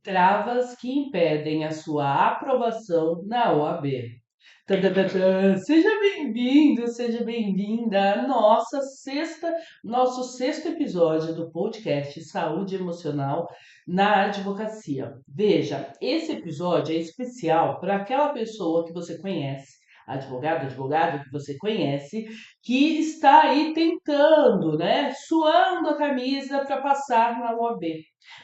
Travas que impedem a sua aprovação na OAB. Tadadadã. Seja bem-vindo, seja bem-vinda à nosso sexto episódio do podcast Saúde Emocional na Advocacia. Veja, esse episódio é especial para aquela pessoa que você conhece, advogado que você conhece, que está aí tentando, né, suando a camisa para passar na OAB.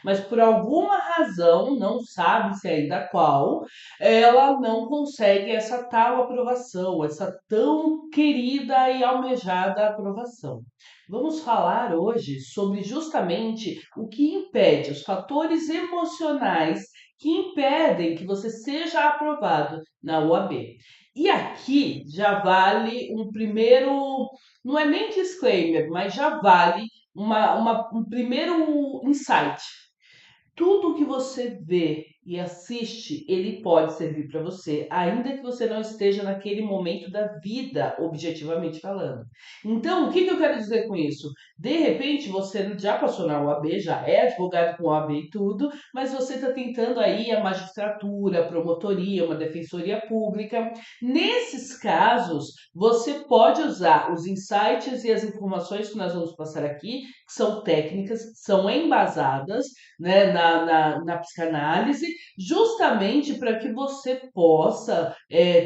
Mas por alguma razão, não sabe se ainda qual, ela não consegue essa tal aprovação, essa tão querida e almejada aprovação. Vamos falar hoje sobre justamente o que impede, os fatores emocionais que impedem que você seja aprovado na UAB. E aqui já vale um primeiro, não é nem disclaimer, mas já vale um primeiro insight. Tudo que você vê e assiste, ele pode servir para você, ainda que você não esteja naquele momento da vida, objetivamente falando. Então, o que eu quero dizer com isso? De repente, você já passou na OAB, já é advogado com OAB e tudo, mas você está tentando aí a magistratura, a promotoria, uma defensoria pública. Nesses casos, você pode usar os insights e as informações que nós vamos passar aqui, que são técnicas, são embasadas, né, na psicanálise, justamente para que você possa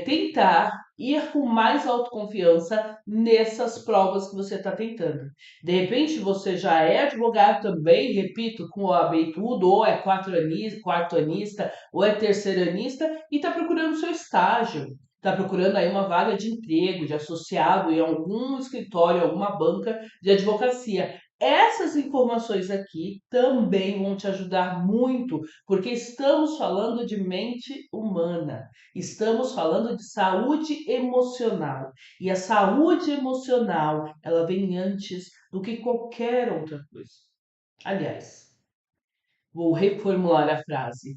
tentar ir com mais autoconfiança nessas provas que você está tentando. De repente, você já é advogado também, repito, com OAB e tudo, ou é quarto anista, ou é terceiranista, e está procurando seu estágio. Está procurando aí uma vaga de emprego, de associado em algum escritório, alguma banca de advocacia. Essas informações aqui também vão te ajudar muito, porque estamos falando de mente humana, estamos falando de saúde emocional. E a saúde emocional, ela vem antes do que qualquer outra coisa. Aliás, vou reformular a frase.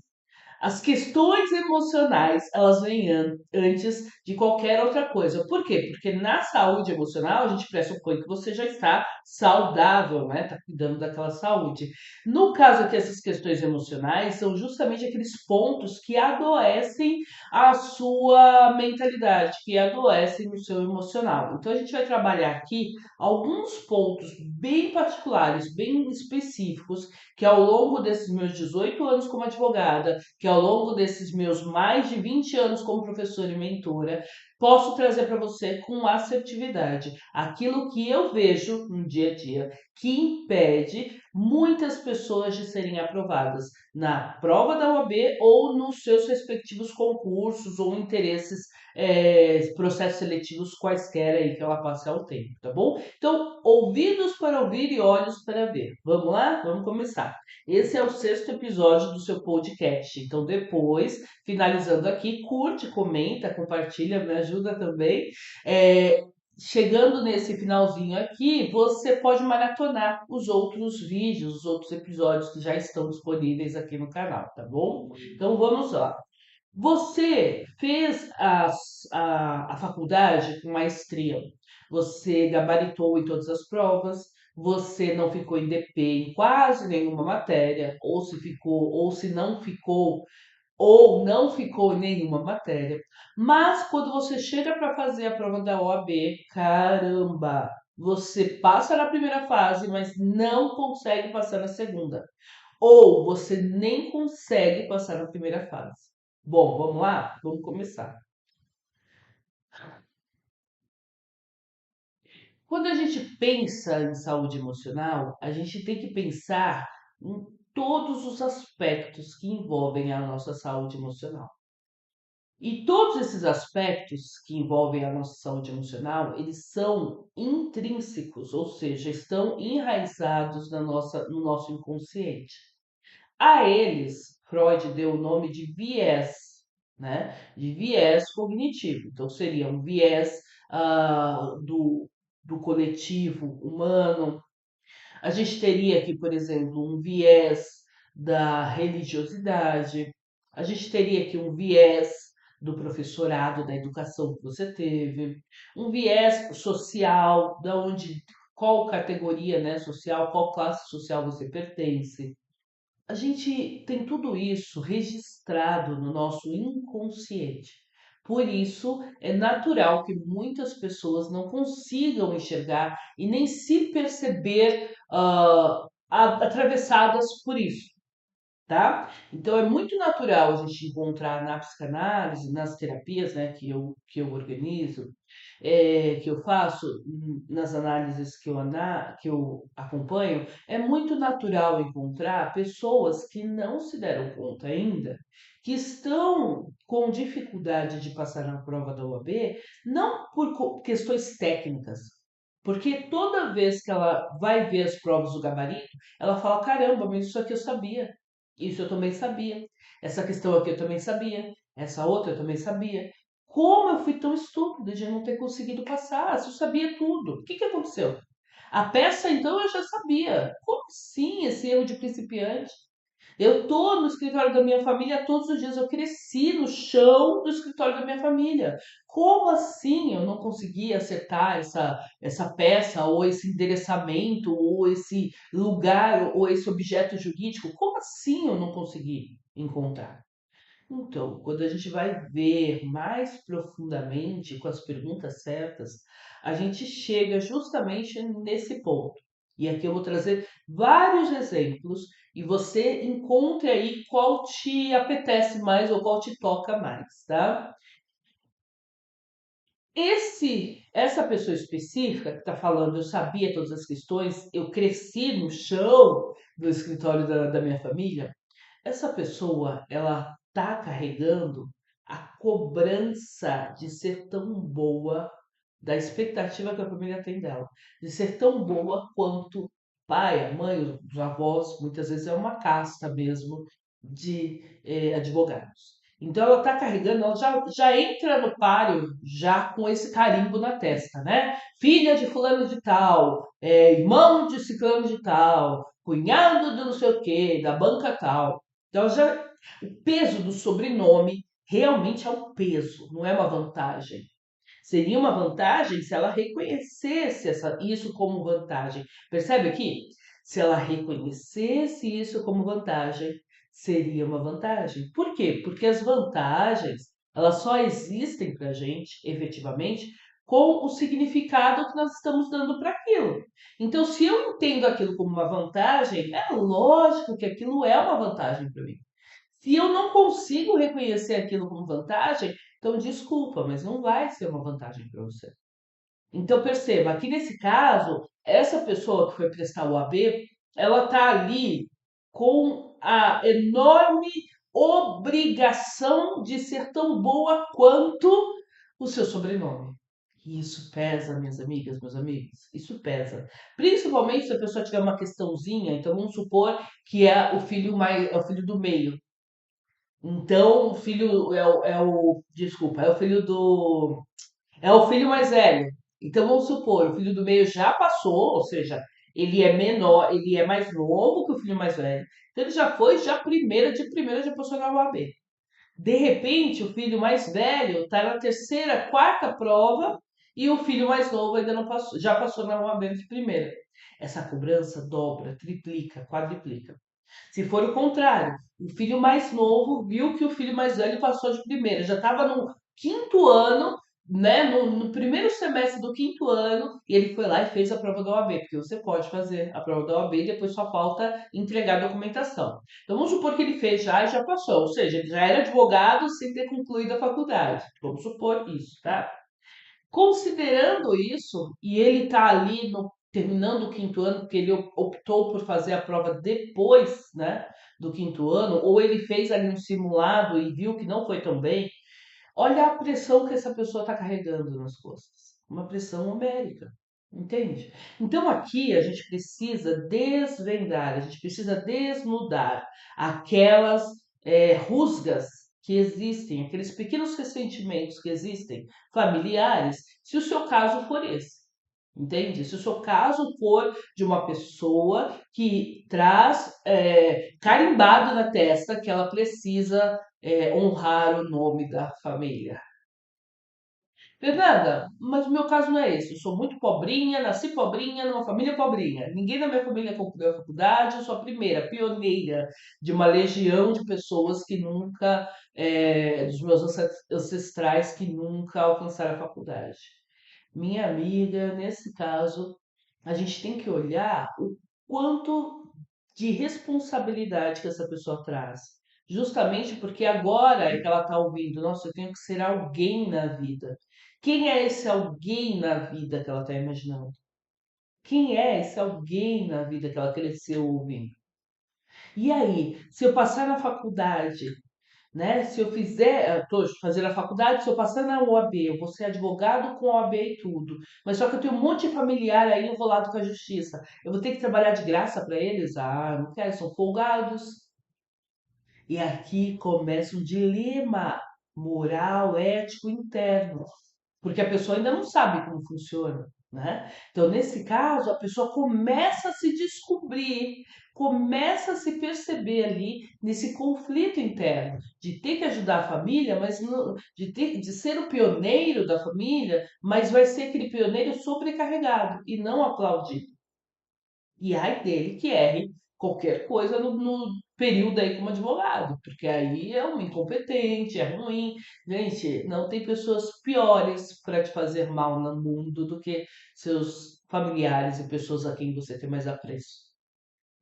As questões emocionais, elas vêm antes de qualquer outra coisa. Por quê? Porque na saúde emocional, a gente pressupõe que você já está saudável, né? Está cuidando daquela saúde. No caso aqui, essas questões emocionais são justamente aqueles pontos que adoecem a sua mentalidade, que adoecem o seu emocional. Então, a gente vai trabalhar aqui alguns pontos bem particulares, bem específicos, que ao longo desses meus 18 anos como advogada, que ao longo desses meus mais de 20 anos como professora e mentora, posso trazer para você com assertividade aquilo que eu vejo no dia a dia que impede muitas pessoas de serem aprovadas na prova da OAB ou nos seus respectivos concursos ou interesses, processos seletivos quaisquer aí que ela passe ao tempo, tá bom? Então, ouvidos para ouvir e olhos para ver. Vamos lá? Vamos começar. Esse é o sexto episódio do seu podcast. Então, depois, finalizando aqui, curte, comenta, compartilha, me ajuda também. É, chegando nesse finalzinho aqui, você pode maratonar os outros vídeos, os outros episódios que já estão disponíveis aqui no canal, tá bom? Então, vamos lá. Você fez a faculdade com maestria, você gabaritou em todas as provas, você não ficou em DP em quase nenhuma matéria, ou se ficou, ou não ficou em nenhuma matéria. Mas quando você chega para fazer a prova da OAB, caramba, você passa na primeira fase, mas não consegue passar na segunda. Ou você nem consegue passar na primeira fase. Bom, vamos lá? Vamos começar. Quando a gente pensa em saúde emocional, a gente tem que pensar em todos os aspectos que envolvem a nossa saúde emocional. E todos esses aspectos que envolvem a nossa saúde emocional, eles são intrínsecos, ou seja, estão enraizados no nosso inconsciente. A eles, Freud deu o nome de viés, né? De viés cognitivo. Então, seria um viés do coletivo humano. A gente teria aqui, por exemplo, um viés da religiosidade. A gente teria aqui um viés do professorado, da educação que você teve, um viés social, da onde, qual categoria, né, social, qual classe social você pertence. A gente tem tudo isso registrado no nosso inconsciente. Por isso, é natural que muitas pessoas não consigam enxergar e nem se perceber atravessadas por isso, tá? Então é muito natural a gente encontrar na psicanálise, nas terapias, né, que eu organizo, que eu faço, nas análises que eu acompanho, é muito natural encontrar pessoas que não se deram conta ainda, que estão com dificuldade de passar na prova da OAB, não por questões técnicas. Porque toda vez que ela vai ver as provas do gabarito, ela fala: caramba, mas isso aqui eu sabia. Isso eu também sabia. Essa questão aqui eu também sabia. Essa outra eu também sabia. Como eu fui tão estúpida de não ter conseguido passar? Se eu sabia tudo. O que que aconteceu? A peça, então, eu já sabia. Como assim esse erro de principiante? Eu tô no escritório da minha família todos os dias. Eu cresci no chão do escritório da minha família. Como assim eu não consegui acertar essa peça, ou esse endereçamento, ou esse lugar, ou esse objeto jurídico? Como assim eu não consegui encontrar? Então, quando a gente vai ver mais profundamente, com as perguntas certas, a gente chega justamente nesse ponto. E aqui eu vou trazer vários exemplos e você encontre aí qual te apetece mais ou qual te toca mais, tá? Essa pessoa específica que está falando, eu sabia todas as questões, eu cresci no chão do escritório da minha família. Essa pessoa, ela tá carregando a cobrança de ser tão boa, da expectativa que a família tem dela, de ser tão boa quanto pai, a mãe, os avós, muitas vezes é uma casta mesmo de advogados. Então ela está carregando, ela já entra no páreo já com esse carimbo na testa, né? Filha de fulano de tal, irmão de ciclano de tal, cunhado de não sei o quê, da banca tal. Então já o peso do sobrenome realmente é um peso, não é uma vantagem. Seria uma vantagem se ela reconhecesse isso como vantagem. Percebe aqui? Se ela reconhecesse isso como vantagem, seria uma vantagem. Por quê? Porque as vantagens, elas só existem para a gente, efetivamente, com o significado que nós estamos dando para aquilo. Então, se eu entendo aquilo como uma vantagem, é lógico que aquilo é uma vantagem para mim. Se eu não consigo reconhecer aquilo como vantagem, então desculpa, mas não vai ser uma vantagem para você. Então perceba, aqui nesse caso, essa pessoa que foi prestar o AB, ela está ali com a enorme obrigação de ser tão boa quanto o seu sobrenome. E isso pesa, minhas amigas, meus amigos. Isso pesa. Principalmente se a pessoa tiver uma questãozinha, então vamos supor que é o filho mais, é o filho do meio. Então, o filho desculpa, é o filho mais velho. Então, vamos supor, o filho do meio já passou, ou seja, ele é menor, ele é mais novo que o filho mais velho. Então, ele já foi, já primeira, já passou na UAB. De repente, o filho mais velho está na terceira, quarta prova e o filho mais novo ainda não passou, já passou na UAB de primeira. Essa cobrança dobra, triplica, quadriplica. Se for o contrário, o filho mais novo viu que o filho mais velho passou de primeira, já estava no quinto ano, né, no primeiro semestre do quinto ano, e ele foi lá e fez a prova da OAB, porque você pode fazer a prova da OAB e depois só falta entregar a documentação. Então vamos supor que ele fez já e já passou, ou seja, ele já era advogado sem ter concluído a faculdade. Vamos supor isso, tá? Considerando isso, e ele está ali terminando o quinto ano, porque ele optou por fazer a prova depois, né, do quinto ano, ou ele fez ali um simulado e viu que não foi tão bem, olha a pressão que essa pessoa está carregando nas costas. Uma pressão homérica. Entende? Então aqui a gente precisa desvendar, a gente precisa desnudar aquelas rusgas que existem, aqueles pequenos ressentimentos que existem, familiares, se o seu caso for esse. Entende? Se o seu caso for de uma pessoa que traz carimbado na testa que ela precisa honrar o nome da família. Fernanda, mas o meu caso não é esse. Eu sou muito pobrinha, nasci pobrinha, numa família pobrinha. Ninguém na minha família concluiu a faculdade, eu sou a primeira, pioneira de uma legião de pessoas que nunca, dos meus ancestrais que nunca alcançaram a faculdade. Minha amiga, nesse caso, a gente tem que olhar o quanto de responsabilidade que essa pessoa traz. Justamente porque agora é que ela está ouvindo, nossa, eu tenho que ser alguém na vida. Quem é esse alguém na vida que ela está imaginando? Quem é esse alguém na vida que ela cresceu ouvindo? E aí, se eu passar na faculdade, né? Se eu fizer, estou fazendo a faculdade, se eu passar na OAB, eu vou ser advogado com OAB e tudo. Mas só que eu tenho um monte de familiar aí enrolado com a justiça. Eu vou ter que trabalhar de graça para eles? Ah, não quero, são folgados. E aqui começa um dilema moral, ético interno, porque a pessoa ainda não sabe como funciona, né? Então, nesse caso, a pessoa começa a se descobrir, começa a se perceber ali nesse conflito interno de ter que ajudar a família, mas de ser o pioneiro da família, mas vai ser aquele pioneiro sobrecarregado e não aplaudido. E ai dele que erre qualquer coisa no período aí como advogado, porque aí é um incompetente, é ruim. Gente, não tem pessoas piores para te fazer mal no mundo do que seus familiares e pessoas a quem você tem mais apreço.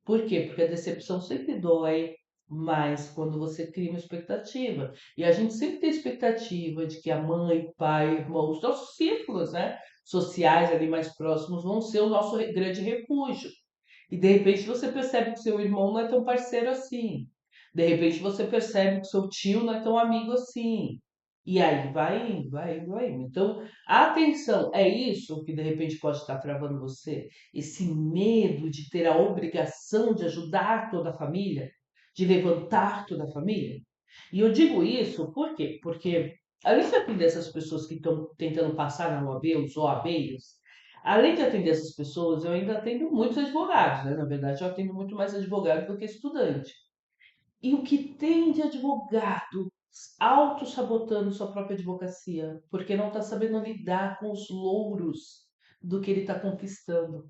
Por quê? Porque a decepção sempre dói mais quando você cria uma expectativa. E a gente sempre tem expectativa de que a mãe, pai, irmão, os nossos círculos, né, sociais ali mais próximos vão ser o nosso grande refúgio. E de repente você percebe que seu irmão não é tão parceiro assim. De repente você percebe que seu tio não é tão amigo assim. E aí vai indo, vai indo, vai indo. Então, atenção, é isso que de repente pode estar travando você? Esse medo de ter a obrigação de ajudar toda a família, de levantar toda a família? E eu digo isso por quê? Porque além de atender essas pessoas que estão tentando passar na OAB, os OABeiros, além de atender essas pessoas, eu ainda atendo muitos advogados, né? Na verdade, eu atendo muito mais advogado do que estudante. E o que tem de advogado auto-sabotando sua própria advocacia, porque não está sabendo lidar com os louros do que ele está conquistando.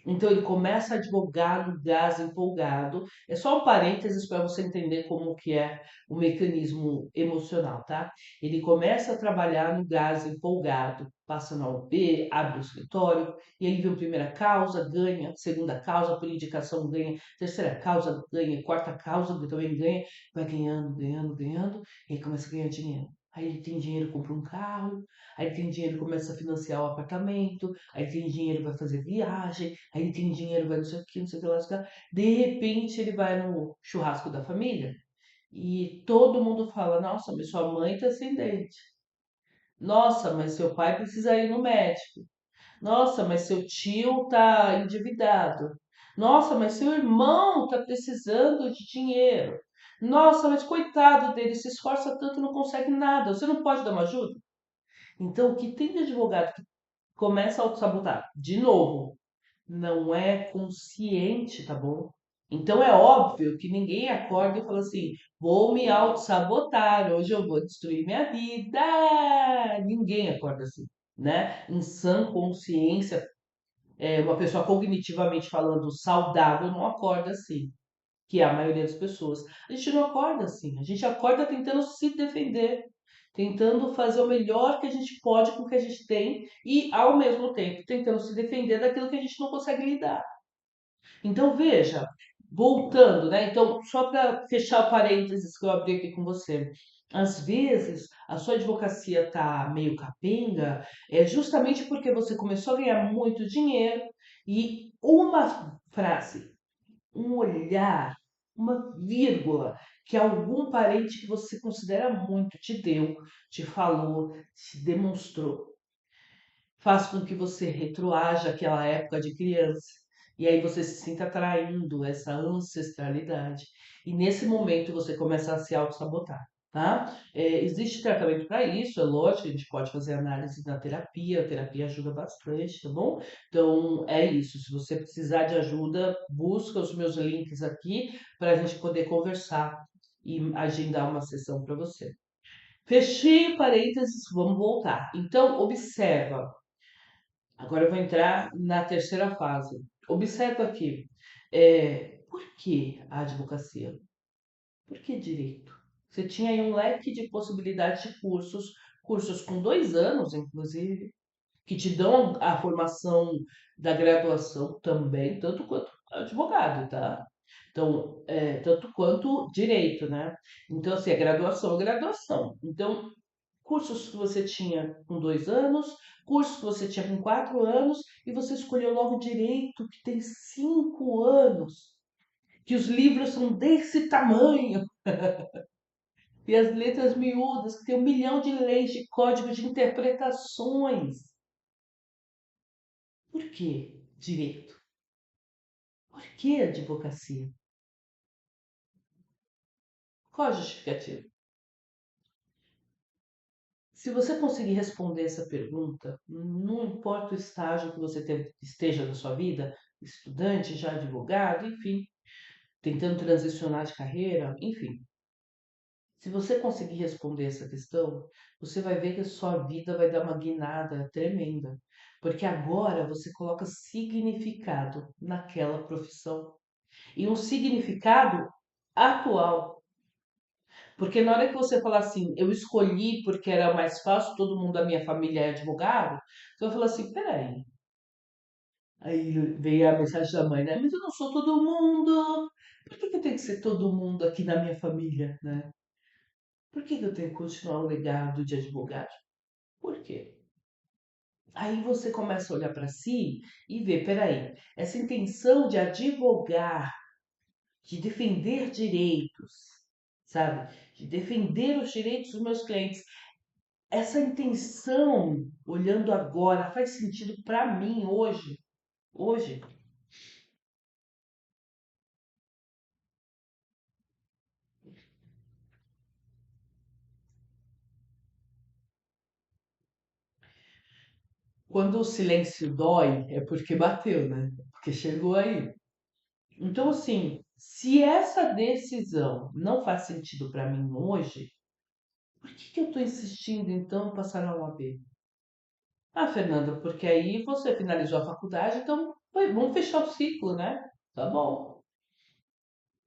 Então ele começa a advogar no gás empolgado. É só um parênteses para você entender como que é o mecanismo emocional, tá? Ele começa a trabalhar no gás empolgado, passa na OAB, abre o escritório, e aí vem a primeira causa, ganha, segunda causa, por indicação ganha, terceira causa ganha, quarta causa também ganha, vai ganhando, ganhando, ganhando, e aí começa a ganhar dinheiro. Aí ele tem dinheiro, compra um carro, aí ele tem dinheiro, começa a financiar o apartamento, aí tem dinheiro, vai fazer viagem, aí tem dinheiro, vai não sei o que, não sei o que lá, não sei o que lá. De repente ele vai no churrasco da família e todo mundo fala: Nossa, mas sua mãe tá sem dente. Nossa, mas seu pai precisa ir no médico. Nossa, mas seu tio tá endividado. Nossa, mas seu irmão tá precisando de dinheiro. Nossa, mas coitado dele, se esforça tanto e não consegue nada. Você não pode dar uma ajuda? Então, o que tem de advogado que começa a auto-sabotar? De novo, não é consciente, tá bom? Então é óbvio que ninguém acorda e fala assim: vou me auto-sabotar, hoje eu vou destruir minha vida. Ninguém acorda assim, né? Em sã consciência, uma pessoa cognitivamente falando saudável não acorda assim, que é a maioria das pessoas. A gente não acorda assim, a gente acorda tentando se defender, tentando fazer o melhor que a gente pode com o que a gente tem e, ao mesmo tempo, tentando se defender daquilo que a gente não consegue lidar. Então, veja, voltando, né? Então, só para fechar o parênteses que eu abri aqui com você. Às vezes, a sua advocacia tá meio capenga, é justamente porque você começou a ganhar muito dinheiro e uma frase, um olhar, uma vírgula que algum parente que você considera muito te deu, te falou, te demonstrou, faz com que você retroaja aquela época de criança. E aí você se sinta atraindo essa ancestralidade. E nesse momento você começa a se auto-sabotar, tá? Existe tratamento para isso, é lógico, a gente pode fazer análise na terapia, a terapia ajuda bastante, tá bom? Então é isso, se você precisar de ajuda, busca os meus links aqui para a gente poder conversar e agendar uma sessão para você. Fechei parênteses, vamos voltar. Então, observa. Agora eu vou entrar na terceira fase. Observa aqui. Por que a advocacia? Por que direito? Você tinha aí um leque de possibilidades de cursos, cursos com 2 anos, inclusive, que te dão a formação da graduação também, tanto quanto advogado, tá? Então, tanto quanto direito, né? Então, assim, a graduação é graduação. Então, cursos que você tinha com 2 anos, cursos que você tinha com 4 anos, e você escolheu logo direito, que tem 5 anos, que os livros são desse tamanho, e as letras miúdas, que tem 1 milhão de leis, de códigos, de interpretações. Por que direito? Por que advocacia? Qual a justificativa? Se você conseguir responder essa pergunta, não importa o estágio que você esteja na sua vida, estudante, já advogado, enfim, tentando transicionar de carreira, enfim. Se você conseguir responder essa questão, você vai ver que a sua vida vai dar uma guinada tremenda. Porque agora você coloca significado naquela profissão. E um significado atual. Porque na hora que você falar assim, eu escolhi porque era mais fácil, todo mundo da minha família é advogado, você vai falar assim, peraí. Aí veio a mensagem da mãe, né? Mas eu não sou todo mundo. Por que tem que ser todo mundo aqui na minha família, né? Por que eu tenho que continuar o legado de advogado? Por quê? Aí você começa a olhar para si e ver, peraí, essa intenção de advogar, de defender direitos, sabe? De defender os direitos dos meus clientes. Essa intenção, olhando agora, faz sentido para mim hoje? Hoje, quando o silêncio dói, é porque bateu, né? Porque chegou aí. Então, assim, se essa decisão não faz sentido para mim hoje, por que eu estou insistindo então em passar na OAB? Ah, Fernanda, porque aí você finalizou a faculdade, então vamos fechar o ciclo, né? Tá bom.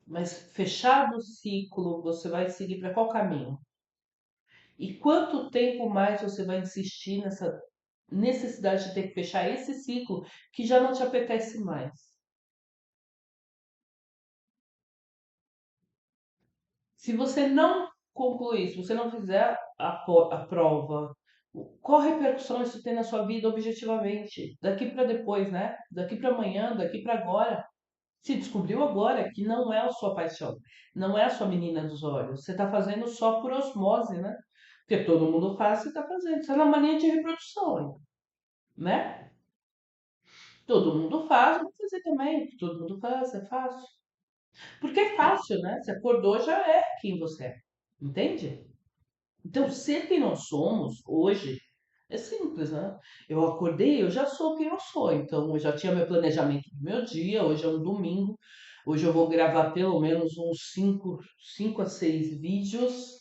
Mas fechado o ciclo, você vai seguir para qual caminho? E quanto tempo mais você vai insistir nessa necessidade de ter que fechar esse ciclo que já não te apetece mais? Se você não concluir, se você não fizer a prova, qual repercussão isso tem na sua vida objetivamente? Daqui para depois, né? Daqui para amanhã, daqui para agora. Se descobriu agora que não é a sua paixão, não é a sua menina dos olhos. Você está fazendo só por osmose, né? Porque todo mundo faz, você está fazendo. Isso é na mania de reprodução, né? Todo mundo faz, vou fazer também. Todo mundo faz, é fácil. Porque é fácil, né? Você acordou, já é quem você é. Entende? Então, ser quem nós somos hoje é simples, né? Eu acordei, eu já sou quem eu sou. Então, eu já tinha meu planejamento do meu dia. Hoje é um domingo. Hoje eu vou gravar pelo menos uns 5 a 6 vídeos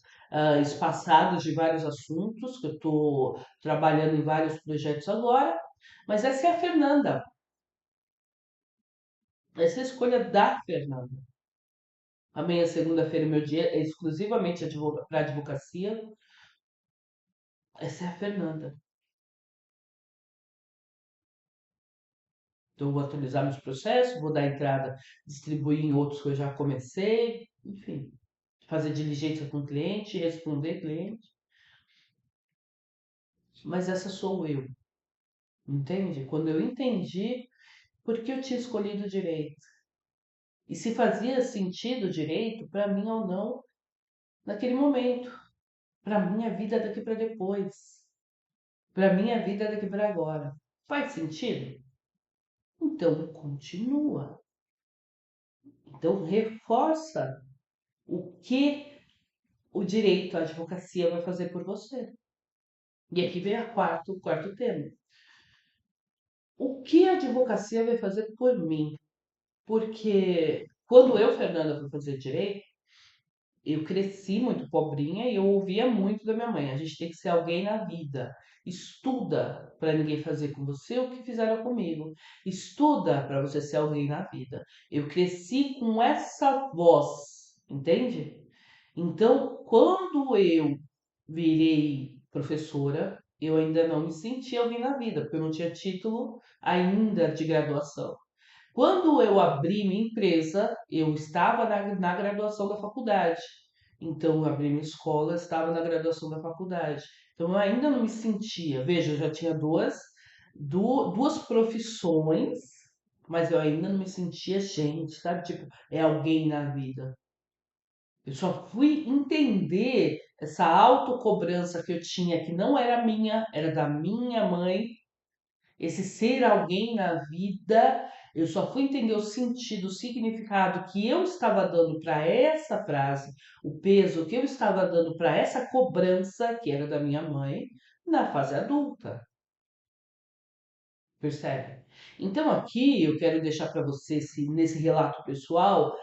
espaçados de vários assuntos, que eu estou trabalhando em vários projetos agora. Mas essa é a Fernanda. Essa é a escolha da Fernanda. Amanhã, segunda-feira, meu dia é exclusivamente para advocacia. Essa é a Fernanda. Então, eu vou atualizar meus processos, vou dar entrada, distribuir em outros que eu já comecei, enfim, fazer diligência com o cliente, responder cliente. Mas essa sou eu, entende? Quando eu entendi por que eu tinha escolhido direito e se fazia sentido direito para mim ou não naquele momento, para minha vida daqui para depois, para minha vida daqui para agora. Faz sentido? Então continua. Então reforça o que o direito à advocacia vai fazer por você. E aqui vem o quarto tema. O que a advocacia vai fazer por mim? Porque quando eu, Fernanda, fui fazer direito, Eu cresci muito pobrinha e eu ouvia muito da minha mãe. A gente tem que ser alguém na vida. Estuda para ninguém fazer com você o que fizeram comigo. Estuda para você ser alguém na vida. Eu cresci com essa voz, entende? Então, quando eu virei professora, eu ainda não me senti alguém na vida, porque eu não tinha título ainda de graduação. Quando eu abri minha empresa, eu estava na graduação da faculdade. Então, eu abri minha escola, eu estava na graduação da faculdade. Então, eu ainda não me sentia. Veja, eu já tinha duas profissões, mas eu ainda não me sentia gente, sabe? Tipo, é alguém na vida. Eu só fui entender essa autocobrança que eu tinha, que não era minha, era da minha mãe, esse ser alguém na vida, eu só fui entender o sentido, o significado que eu estava dando para essa frase, o peso que eu estava dando para essa cobrança, que era da minha mãe, na fase adulta. Percebe? Então aqui eu quero deixar para você, nesse relato pessoal,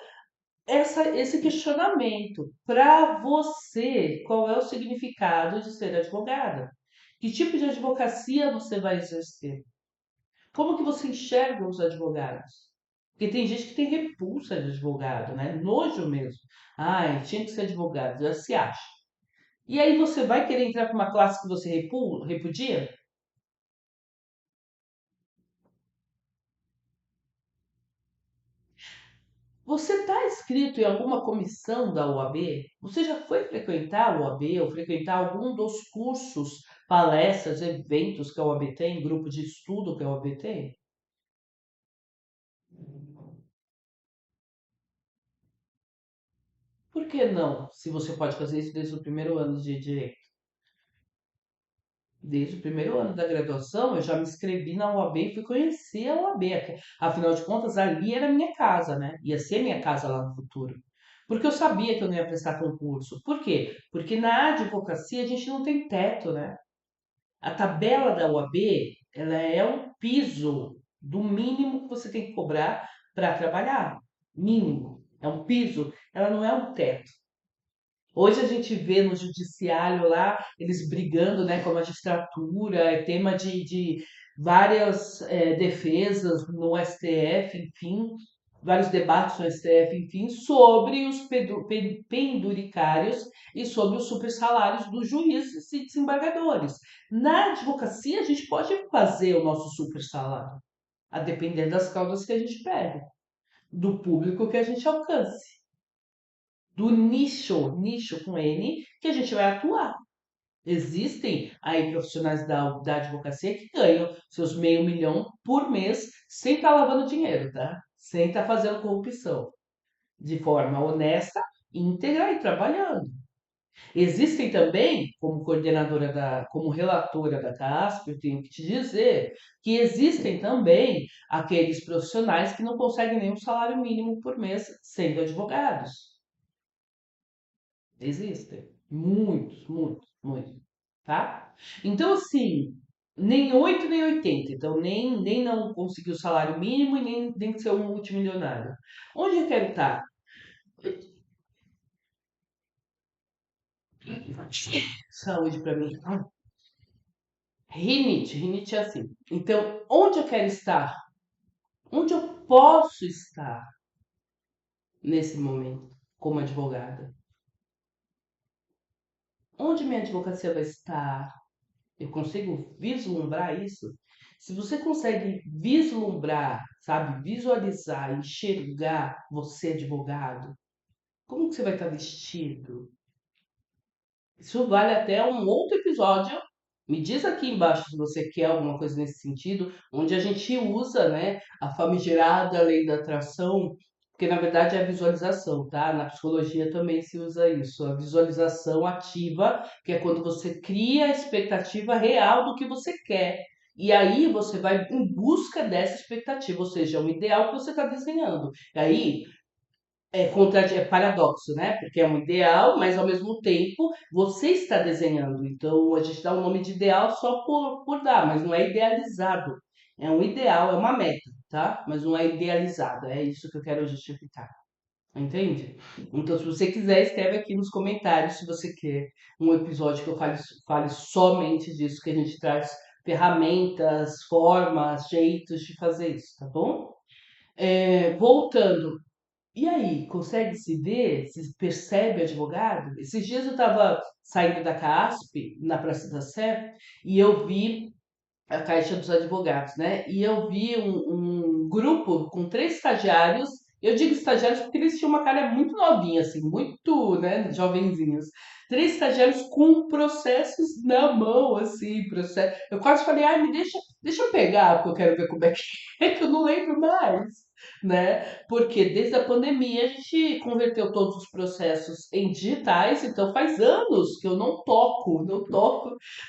esse questionamento. Para você, qual é o significado de ser advogada? Que tipo de advocacia você vai exercer? Como que você enxerga os advogados? Porque tem gente que tem repulsa de advogado, né? Nojo mesmo. Ai, tinha que ser advogado, já se acha. E aí você vai querer entrar para uma classe que você repudia? Você está inscrito em alguma comissão da OAB? Você já foi frequentar a OAB ou frequentar algum dos cursos, palestras, eventos que a OAB tem, grupo de estudo que a OAB tem? Por que não? Se você pode fazer isso desde o primeiro ano de direito. Desde o primeiro ano da graduação, eu já me inscrevi na UAB e fui conhecer a UAB. Afinal de contas, ali era minha casa, né? Ia ser minha casa lá no futuro. Porque eu sabia que eu não ia prestar concurso. Por quê? Porque na advocacia a gente não tem teto, né? A tabela da UAB, ela é um piso do mínimo que você tem que cobrar para trabalhar. Mínimo. É um piso, ela não é um teto. Hoje a gente vê no judiciário lá, eles brigando, né, com a magistratura, é tema de várias defesas no STF, enfim, vários debates no STF, enfim, sobre os penduricários e sobre os supersalários dos juízes e desembargadores. Na advocacia, a gente pode fazer o nosso supersalário, a depender das causas que a gente pega, do público que a gente alcance, do nicho com N, que a gente vai atuar. Existem aí profissionais da advocacia que ganham seus meio milhão por mês sem estar lavando dinheiro, tá? Sem estar fazendo corrupção, de forma honesta, íntegra e trabalhando. Existem também, como como relatora da CASP, eu tenho que te dizer que existem também aqueles profissionais que não conseguem nenhum salário mínimo por mês sendo advogados. Existem. Muitos, muitos, muitos. Tá? Então, assim, nem 8 nem 80. Então, nem não conseguir o salário mínimo e nem ser um multimilionário. Onde eu quero estar? Saúde para mim. Rinite é assim. Então, onde eu quero estar? Onde eu posso estar nesse momento como advogada? Onde minha advocacia vai estar? Eu consigo vislumbrar isso? Se você consegue vislumbrar, sabe, visualizar, enxergar você advogado, como que você vai estar vestido? Isso vale até um outro episódio. Me diz aqui embaixo se você quer alguma coisa nesse sentido, onde a gente usa, né, a famigerada lei da atração, porque na verdade é a visualização, tá? Na psicologia também se usa isso, a visualização ativa, que é quando você cria a expectativa real do que você quer. E aí você vai em busca dessa expectativa, ou seja, é um ideal que você está desenhando. E aí é paradoxo, né? Porque é um ideal, mas ao mesmo tempo você está desenhando. Então a gente dá o nome de ideal só por dar, mas não é idealizado. É um ideal, é uma meta, tá? Mas não é idealizado. É isso que eu quero justificar. Entende? Então, se você quiser, escreve aqui nos comentários se você quer um episódio que eu fale somente disso, que a gente traz ferramentas, formas, jeitos de fazer isso, tá bom? Voltando, e aí, consegue se ver? Se percebe advogado? Esses dias eu estava saindo da CASP, na Praça da Sé, e eu vi a Caixa dos Advogados, né? E eu vi um grupo com 3 estagiários. Eu digo estagiários porque eles tinham uma cara muito novinha, assim, muito, né, jovenzinhos. 3 estagiários com processos na mão, assim, processo. Eu quase falei, ai, deixa eu pegar, porque eu quero ver como é que é, que eu não lembro mais, né? Porque desde a pandemia a gente converteu todos os processos em digitais, então faz anos que eu não toco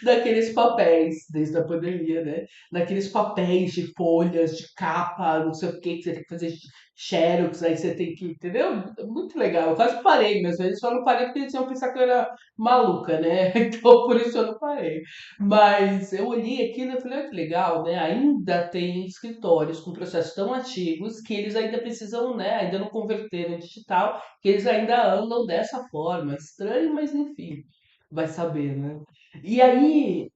daqueles papéis, desde a pandemia, né? Daqueles papéis de folhas, de capa, não sei o que você tem que fazer xerox, aí você tem que, entendeu? Muito legal. Eu quase parei, mas eles só não parei porque eles iam pensar que eu era maluca, né? Então por isso eu não parei. Mas eu olhei aquilo e falei, olha que legal, né? Ainda tem escritórios com processos tão antigos que eles ainda precisam, né? Ainda não converteram em digital, que eles ainda andam dessa forma. Estranho, mas enfim, vai saber, né? E aí,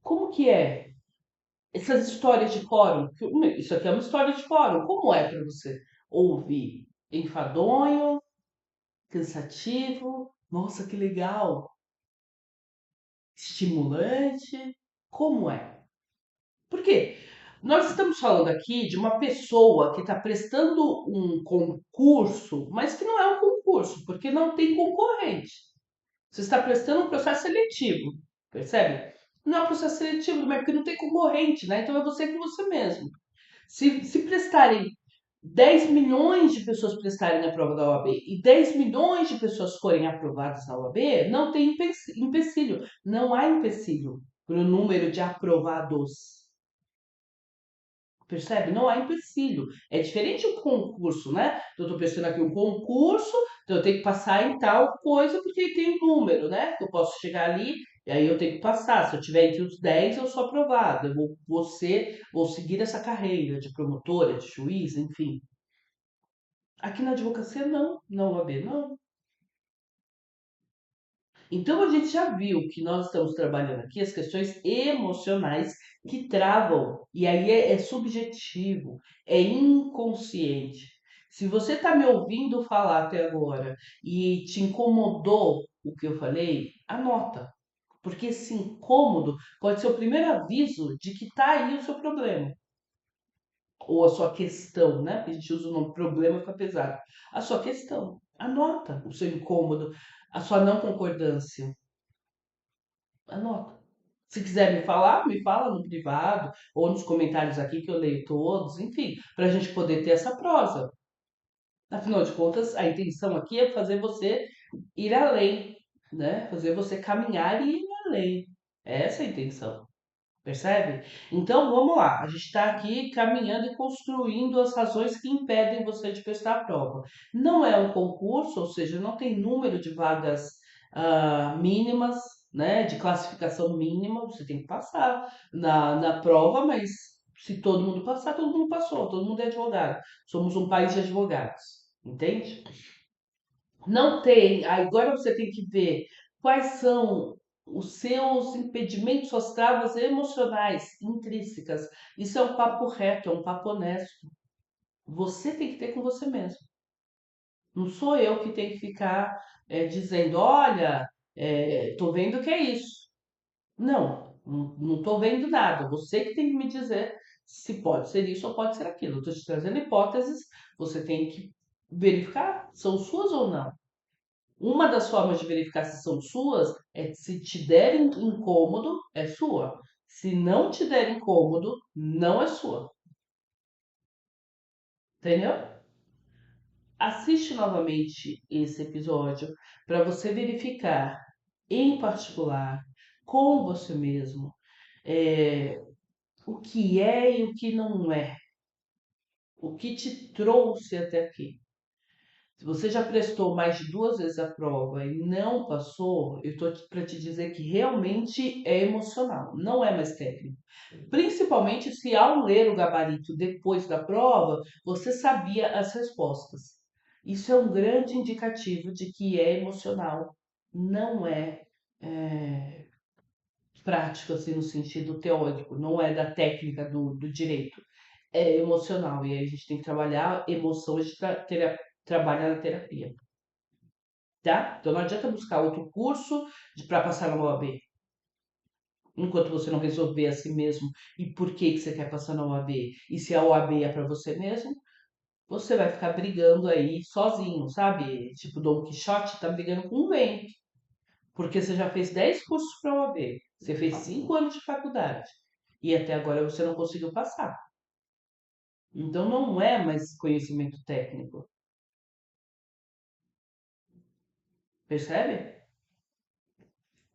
como que é? Essas histórias de fórum, isso aqui é uma história de fórum, como é para você ouvir? Enfadonho, cansativo, nossa, que legal, estimulante, como é? Por quê? Nós estamos falando aqui de uma pessoa que está prestando um concurso, mas que não é um concurso, porque não tem concorrente. Você está prestando um processo seletivo, percebe? Não é um processo seletivo, mas porque não tem concorrente, né? Então é você com você mesmo. Se prestarem 10 milhões de pessoas prestarem a prova da OAB e 10 milhões de pessoas forem aprovadas na OAB, não tem empecilho. Não há empecilho para o número de aprovados. Percebe? Não há empecilho. É diferente um concurso, né? Então, eu estou pensando aqui um concurso, então eu tenho que passar em tal coisa porque tem um número, né? Que eu posso chegar ali e aí eu tenho que passar. Se eu tiver entre os 10, eu sou aprovado. Vou seguir essa carreira de promotora, de juiz, enfim. Aqui na advocacia, não. Na OAB, não. Então a gente já viu que nós estamos trabalhando aqui as questões emocionais que travam, e aí é subjetivo, é inconsciente. Se você está me ouvindo falar até agora e te incomodou o que eu falei, anota, porque esse incômodo pode ser o primeiro aviso de que está aí o seu problema, ou a sua questão, né? Porque a gente usa o nome problema, fica pesado. A sua questão, anota o seu incômodo, a sua não concordância. Anota. Se quiser me fala no privado ou nos comentários aqui que eu leio todos, enfim, para a gente poder ter essa prosa. Afinal de contas, a intenção aqui é fazer você ir além, né? Fazer você caminhar e ir além. Essa é a intenção. Percebe? Então vamos lá. A gente está aqui caminhando e construindo as razões que impedem você de prestar a prova. Não é um concurso, ou seja, não tem número de vagas mínimas, né? De classificação mínima. Você tem que passar na prova, mas se todo mundo passar, todo mundo passou, todo mundo é advogado. Somos um país de advogados, entende? Não tem. Agora você tem que ver quais são os seus impedimentos, suas travas emocionais intrínsecas. Isso é um papo reto, é um papo honesto. Você tem que ter com você mesmo. Não sou eu que tenho que ficar dizendo, olha, tô vendo que é isso. Não, não tô vendo nada. Você que tem que me dizer se pode ser isso ou pode ser aquilo. Eu tô te trazendo hipóteses, você tem que verificar, são suas ou não. Uma das formas de verificar se são suas é se te derem incômodo, é sua. Se não te der incômodo, não é sua. Entendeu? Assiste novamente esse episódio para você verificar, em particular, com você mesmo, é, o que é e o que não é. O que te trouxe até aqui. Se você já prestou mais de 2 vezes a prova e não passou, eu estou para te dizer que realmente é emocional, não é mais técnico. Principalmente se ao ler o gabarito depois da prova, você sabia as respostas. Isso é um grande indicativo de que é emocional, não é prático, assim, no sentido teórico, não é da técnica do direito, é emocional. E aí a gente tem que trabalhar emoção, a gente trabalha na terapia, tá? Então não adianta buscar outro curso para passar na OAB, enquanto você não resolver a si mesmo e por que que você quer passar na OAB, e se a OAB é para você mesmo, você vai ficar brigando aí sozinho, sabe? Tipo Dom Quixote tá brigando com o vento, porque você já fez 10 cursos para a OAB, você fez 5 anos de faculdade e até agora você não conseguiu passar. Então não é mais conhecimento técnico, percebe?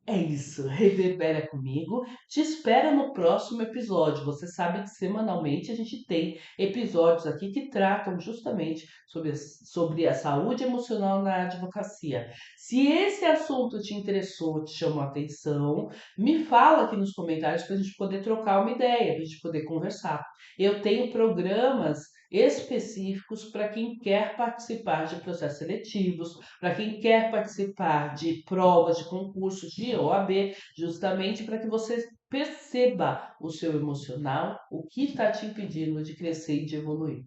É isso, reverbera comigo. Te espero no próximo episódio. Você sabe que semanalmente a gente tem episódios aqui que tratam justamente sobre a saúde emocional na advocacia. Se esse assunto te interessou, te chamou a atenção, me fala aqui nos comentários para a gente poder trocar uma ideia, para a gente poder conversar. Eu tenho programas específicos para quem quer participar de processos seletivos, para quem quer participar de provas, de concursos de OAB, justamente para que você perceba o seu emocional, o que está te impedindo de crescer e de evoluir.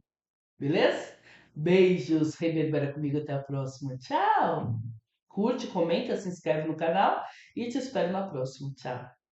Beleza? Beijos, reverbera comigo, até a próxima. Tchau! Curte, comenta, se inscreve no canal e te espero na próxima. Tchau!